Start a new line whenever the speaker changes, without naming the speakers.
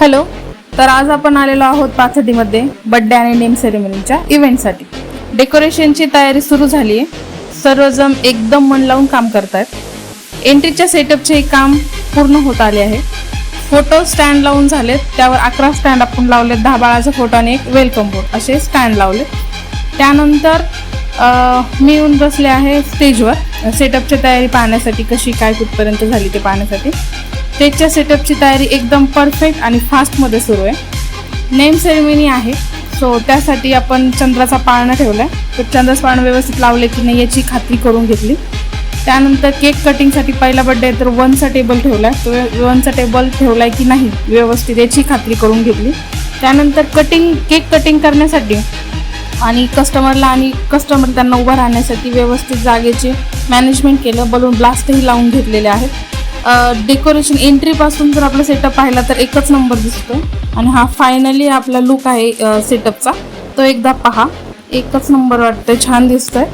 Hello. तर आज आपण आलेलो आहोत पाथर्डीमध्ये बर्थडे आणि नेम सेरेमनीच्या इव्हेंटसाठी. डेकोरेशनची तयारी सुरू झाली आहे. सर्वजण एकदम मन लावून काम करतात. एंट्रीच्या सेटअपचे काम पूर्ण होत आले आहे. फोटो स्टँड लावून झालेत. त्यावर 11 स्टँड आपण लावलेत. 10 बाळाचा फोटो आणि एक वेलकम बोर्ड असे स्टँड लावले. त्यानंतर मी येऊन बसले आहे स्टेजवर सेटअपची तयारी पाहण्यासाठी, कशी काय कुठपर्यंत झाली ते पाहण्यासाठी. स्टेजच्या सेटअपची तयारी एकदम परफेक्ट आणि फास्टमध्ये सुरू आहे. नेम सेरेमनी आहे, सो त्यासाठी आपण चंद्राचा पाळणा ठेवला आहे. तर चंद्राचा पाळणा व्यवस्थित लावले की नाही याची खात्री करून घेतली. त्यानंतर केक कटिंगसाठी पहिला बड्डे आहे तर 1चा टेबल ठेवला आहे. तो 1चा टेबल ठेवला आहे की नाही व्यवस्थित याची खात्री करून घेतली. त्यानंतर केक कटिंग करण्यासाठी आणि कस्टमर त्यांना उभं राहण्यासाठी व्यवस्थित जागेचे मॅनेजमेंट केलं. बलून ब्लास्टही लावून घेतलेले आहेत. डेकोरेशन एंट्रीपासून जर आपला सेटअप पाहिला तर एकच नंबर दिसतो. आणि हा फायनली आपला लुक आहे सेटअपचा, तो एकदा पहा. एकच नंबर वाटतोय, छान दिसतोय.